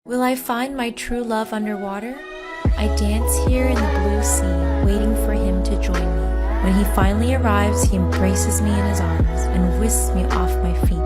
Will I find my true love underwater? I dance here in the blue sea, waiting for him to join me. When he finally arrives, he embraces me in his arms and whisks me off my feet.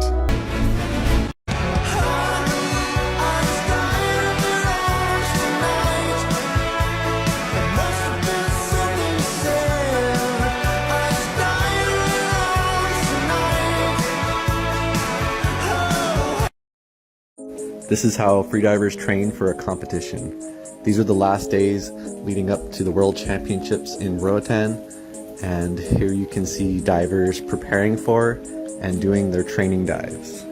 This is how freedivers train for a competition. These are the last days leading up to the World Championships in Roatan, and here you can see divers preparing for and doing their training dives.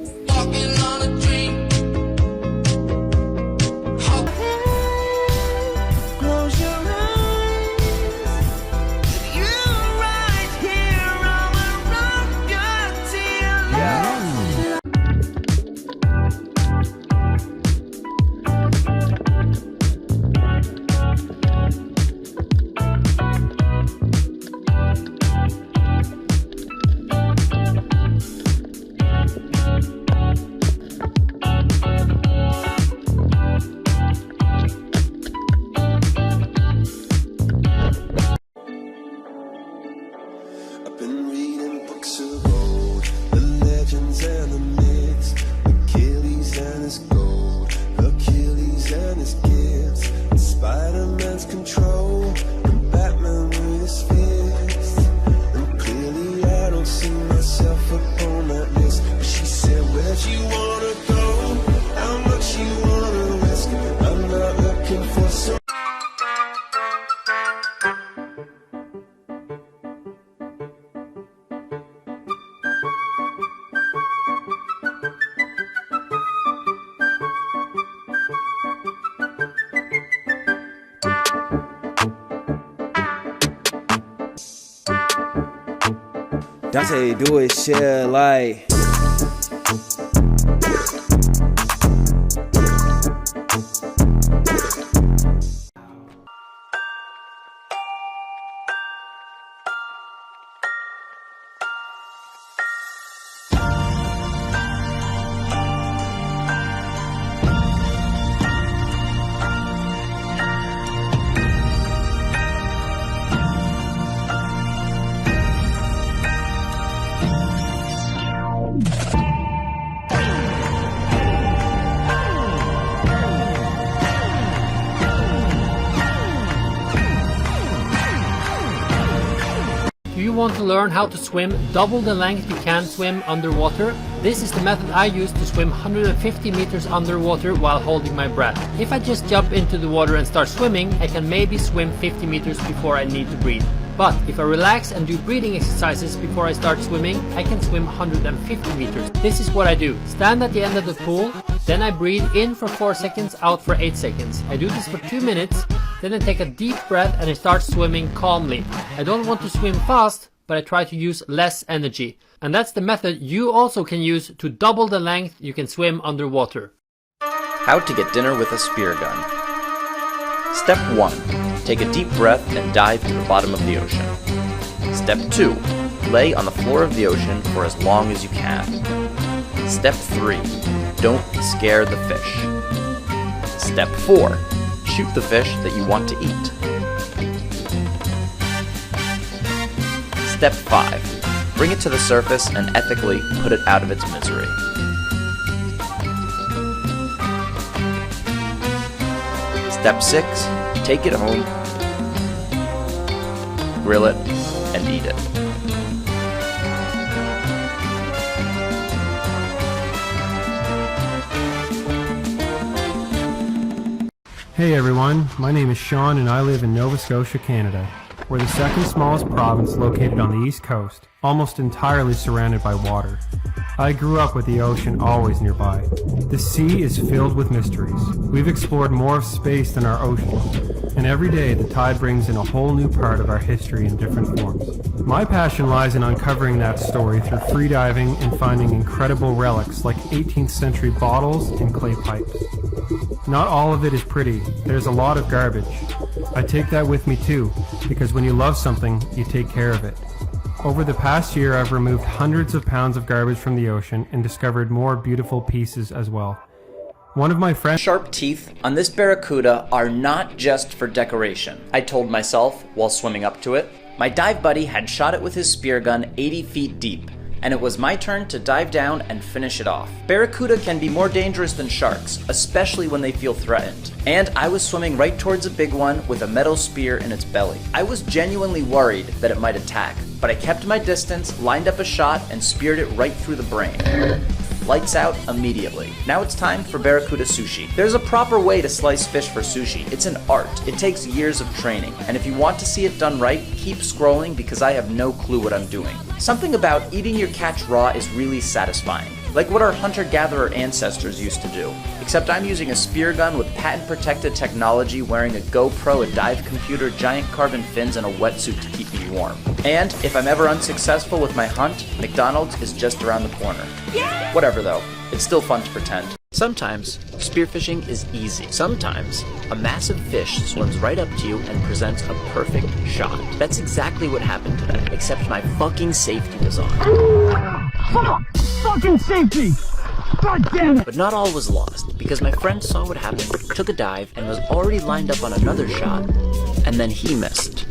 Dante, do it, share, like. Do you want to learn how to swim double the length you can swim underwater? This is the method I use to swim 150 meters underwater while holding my breath. If I just jump into the water and start swimming, I can maybe swim 50 meters before I need to breathe. But if I relax and do breathing exercises before I start swimming, I can swim 150 meters. This is what I do. Stand at the end of the pool, then I breathe in for 4 seconds, out for 8 seconds. I do this for 2 minutes, then I take a deep breath and I start swimming calmly. I don't want to swim fast, but I try to use less energy. And that's the method you also can use to double the length you can swim underwater. How to get dinner with a spear gun. Step 1. Take a deep breath and dive to the bottom of the ocean. Step 2. Lay on the floor of the ocean for as long as you can. Step 3. Don't scare the fish. Step 4. Shoot the fish that you want to eat. Step 5. Bring it to the surface and ethically put it out of its misery. Step 6. Take it home, grill it, and eat it. Hey everyone, my name is Sean and I live in Nova Scotia, Canada. We're the second smallest province located on the east coast, almost entirely surrounded by water. I grew up with the ocean always nearby. The sea is filled with mysteries. We've explored more of space than our oceans, and every day the tide brings in a whole new part of our history in different forms. My passion lies in uncovering that story through freediving and finding incredible relics like 18th century bottles and clay pipes. Not all of it is pretty. There's a lot of garbage. I take that with me too, because when you love something, you take care of it. Over the past year, I've removed hundreds of pounds of garbage from the ocean and discovered more beautiful pieces as well. One of my friends Sharp teeth on this barracuda are not just for decoration, I told myself while swimming up to it. My dive buddy had shot it with his spear gun 80 feet deep, and it was my turn to dive down and finish it off. Barracuda can be more dangerous than sharks, especially when they feel threatened. And I was swimming right towards a big one with a metal spear in its belly. I was genuinely worried that it might attack, but I kept my distance, lined up a shot, and speared it right through the brain. Lights out immediately. Now it's time for barracuda sushi. There's a proper way to slice fish for sushi. It's an art. It takes years of training. And if you want to see it done right, keep scrolling because I have no clue what I'm doing. Something about eating your catch raw is really satisfying. Like what our hunter-gatherer ancestors used to do. Except I'm using a spear gun with patent-protected technology, wearing a GoPro, a dive computer, giant carbon fins, and a wetsuit to keep me warm. And if I'm ever unsuccessful with my hunt, McDonald's is just around the corner. Yeah! Whatever though, it's still fun to pretend. Sometimes, spearfishing is easy. Sometimes, a massive fish swims right up to you and presents a perfect shot. That's exactly what happened today, except my fucking safety was on. Fucking safety! God damn it! But not all was lost, because my friend saw what happened, took a dive, and was already lined up on another shot, and then he missed.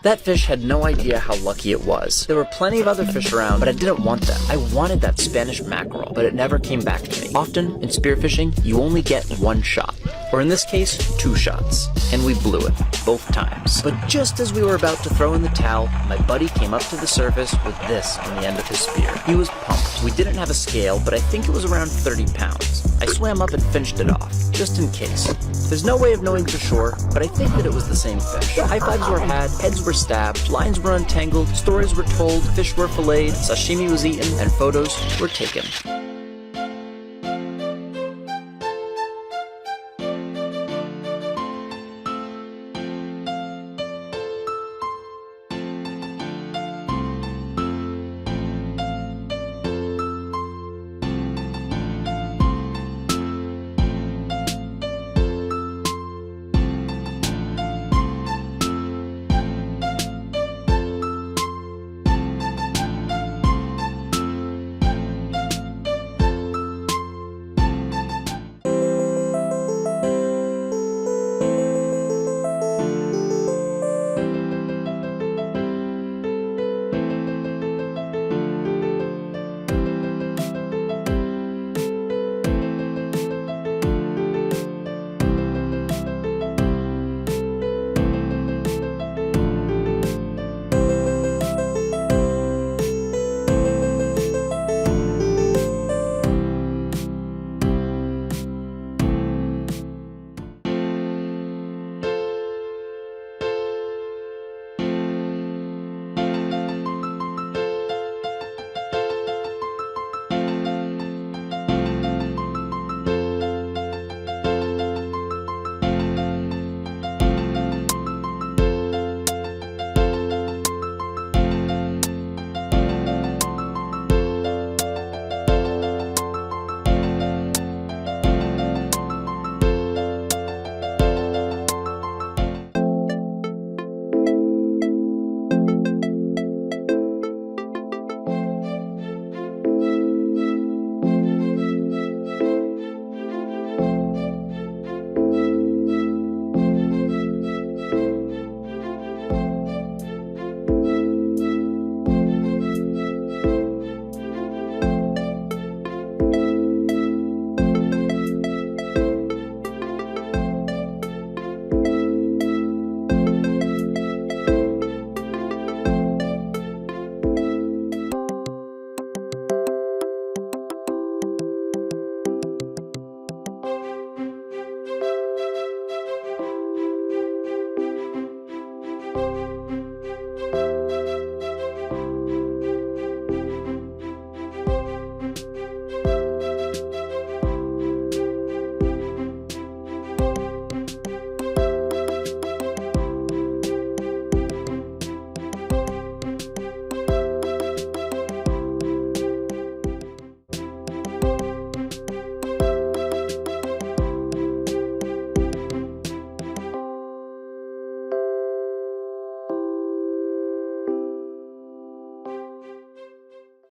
That fish had no idea how lucky it was. There were plenty of other fish around, but I didn't want them. I wanted that Spanish mackerel, but it never came back to me. Often, in spearfishing, you only get one shot. Or in this case, 2 shots. And we blew it, both times. But just as we were about to throw in the towel, my buddy came up to the surface with this on the end of his spear. He was pumped. We didn't have a scale, but I think it was around 30 pounds. I swam up and finished it off, just in case. There's no way of knowing for sure, but I think that it was the same fish. High fives were had, heads were stabbed, lines were untangled, stories were told, fish were filleted, sashimi was eaten, and photos were taken.